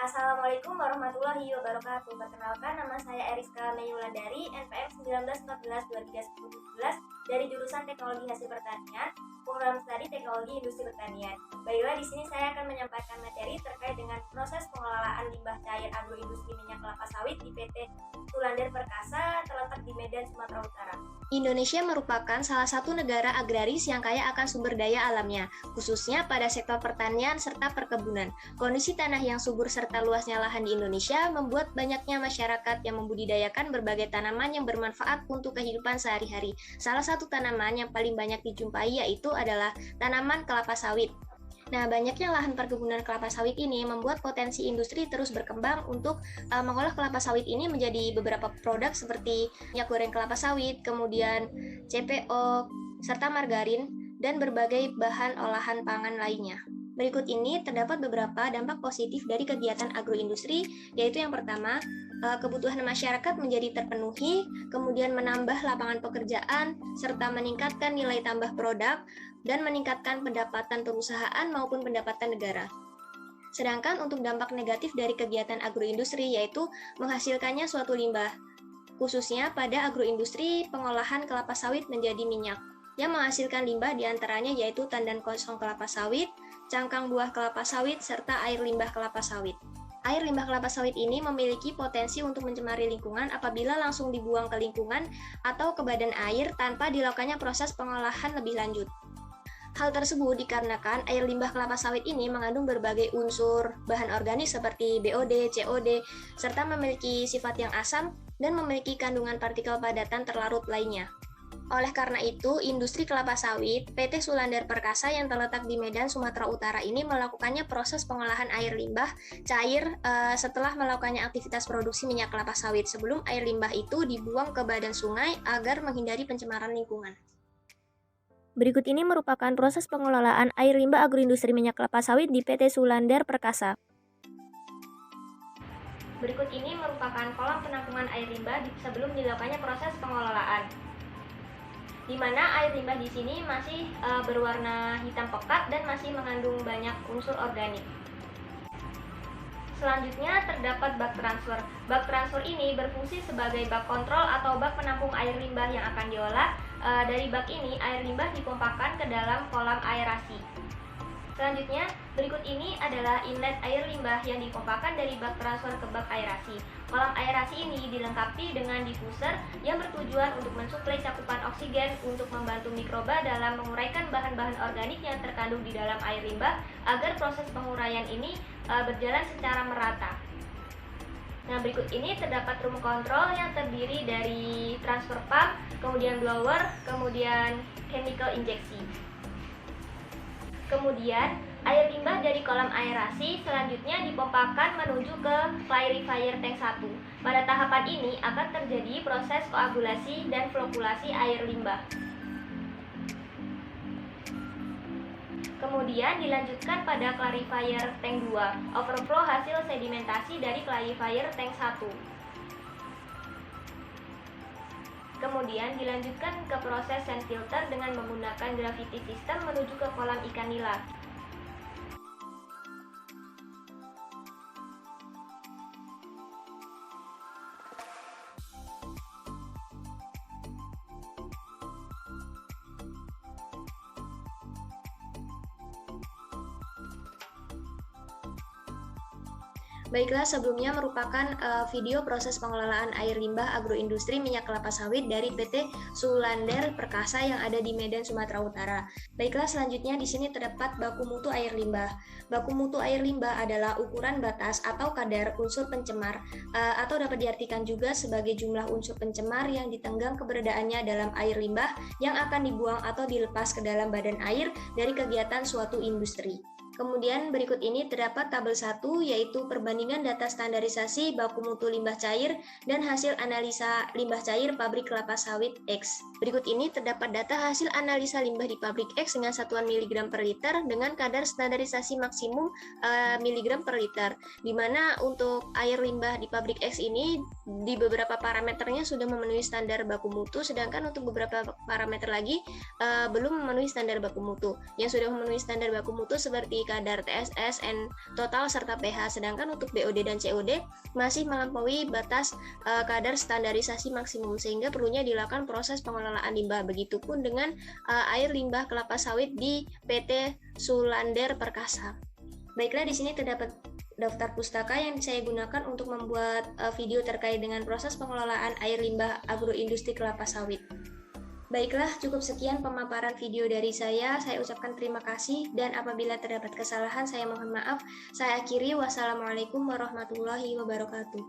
Assalamualaikum warahmatullahi wabarakatuh. Perkenalkan, nama saya Eriska Meyulandari, NPM 1914-2317 dari jurusan Teknologi Hasil Pertanian, program studi Teknologi Industri Pertanian. Baiklah, di sini saya akan menyampaikan materi terkait dengan proses pengelolaan limbah cair agroindustri minyak kelapa sawit di PT Sulandir Perkasa terletak di Medan, Sumatera Utara. Indonesia merupakan salah satu negara agraris yang kaya akan sumber daya alamnya, khususnya pada sektor pertanian serta perkebunan. Kondisi tanah yang subur serta luasnya lahan di Indonesia membuat banyaknya masyarakat yang membudidayakan berbagai tanaman yang bermanfaat untuk kehidupan sehari-hari. Salah satu tanaman yang paling banyak dijumpai yaitu adalah tanaman kelapa sawit. Nah, banyaknya lahan perkebunan kelapa sawit ini membuat potensi industri terus berkembang untuk mengolah kelapa sawit ini menjadi beberapa produk seperti minyak goreng kelapa sawit, kemudian CPO, serta margarin, dan berbagai bahan olahan pangan lainnya. Berikut ini terdapat beberapa dampak positif dari kegiatan agroindustri, yaitu yang pertama, kebutuhan masyarakat menjadi terpenuhi, kemudian menambah lapangan pekerjaan, serta meningkatkan nilai tambah produk, dan meningkatkan pendapatan perusahaan maupun pendapatan negara. Sedangkan untuk dampak negatif dari kegiatan agroindustri yaitu menghasilkannya suatu limbah, khususnya pada agroindustri pengolahan kelapa sawit menjadi minyak, yang menghasilkan limbah diantaranya yaitu tandan kosong kelapa sawit, cangkang buah kelapa sawit, serta air limbah kelapa sawit. Air limbah kelapa sawit ini memiliki potensi untuk mencemari lingkungan apabila langsung dibuang ke lingkungan atau ke badan air tanpa dilakukannya proses pengolahan lebih lanjut. Hal tersebut dikarenakan air limbah kelapa sawit ini mengandung berbagai unsur bahan organik seperti BOD, COD, serta memiliki sifat yang asam dan memiliki kandungan partikel padatan terlarut lainnya. Oleh karena itu, industri kelapa sawit PT Sulandir Perkasa yang terletak di Medan, Sumatera Utara ini melakukannya proses pengolahan air limbah cair setelah melakukannya aktivitas produksi minyak kelapa sawit sebelum air limbah itu dibuang ke badan sungai agar menghindari pencemaran lingkungan. Berikut ini merupakan proses pengelolaan air limbah agroindustri minyak kelapa sawit di PT Sulandir Perkasa. Berikut ini merupakan kolam penampungan air limbah sebelum dilakukannya proses pengelolaan, di mana air limbah di sini masih berwarna hitam pekat dan masih mengandung banyak unsur organik. Selanjutnya terdapat bak transfer. Bak transfer ini berfungsi sebagai bak kontrol atau bak penampung air limbah yang akan diolah. Dari bak ini air limbah dipompakan ke dalam kolam aerasi. Selanjutnya, berikut ini adalah inlet air limbah yang dipompakan dari bak transfer ke bak aerasi. Kolam aerasi ini dilengkapi dengan diffuser yang bertujuan untuk mensuplai cakupan oksigen untuk membantu mikroba dalam menguraikan bahan-bahan organik yang terkandung di dalam air limbah agar proses penguraian ini berjalan secara merata. Nah, berikut ini terdapat room control yang terdiri dari transfer pump, kemudian blower, kemudian chemical injeksi. Kemudian, air limbah dari kolam aerasi selanjutnya dipompakan menuju ke clarifier tank 1. Pada tahapan ini akan terjadi proses koagulasi dan flokulasi air limbah. Kemudian dilanjutkan pada clarifier tank 2, overflow hasil sedimentasi dari clarifier tank 1. Kemudian dilanjutkan ke proses sand filter dengan menggunakan gravity system menuju ke kolam ikan nila. Baiklah, sebelumnya merupakan video proses pengelolaan air limbah agroindustri minyak kelapa sawit dari PT Sulandir Perkasa yang ada di Medan, Sumatera Utara. Baiklah, selanjutnya di sini terdapat baku mutu air limbah. Baku mutu air limbah adalah ukuran batas atau kadar unsur pencemar atau dapat diartikan juga sebagai jumlah unsur pencemar yang ditenggang keberadaannya dalam air limbah yang akan dibuang atau dilepas ke dalam badan air dari kegiatan suatu industri. Kemudian berikut ini terdapat tabel 1 yaitu perbandingan data standarisasi baku mutu limbah cair dan hasil analisa limbah cair pabrik kelapa sawit X. Berikut ini terdapat data hasil analisa limbah di pabrik X dengan satuan miligram per liter dengan kadar standarisasi maksimum miligram per liter, di mana untuk air limbah di pabrik X ini di beberapa parameternya sudah memenuhi standar baku mutu, sedangkan untuk beberapa parameter lagi belum memenuhi standar baku mutu. Yang sudah memenuhi standar baku mutu seperti kadar TSS, N total, serta pH. Sedangkan untuk BOD dan COD masih melampaui batas kadar standarisasi maksimum, sehingga perlunya dilakukan proses pengelolaan limbah. Begitupun dengan air limbah kelapa sawit di PT Sulander Perkasa. Baiklah, di sini terdapat daftar pustaka yang saya gunakan untuk membuat video terkait dengan proses pengelolaan air limbah agroindustri kelapa sawit. Baiklah, cukup sekian pemaparan video dari saya. Saya ucapkan terima kasih, dan apabila terdapat kesalahan saya mohon maaf. Saya akhiri, wassalamualaikum warahmatullahi wabarakatuh.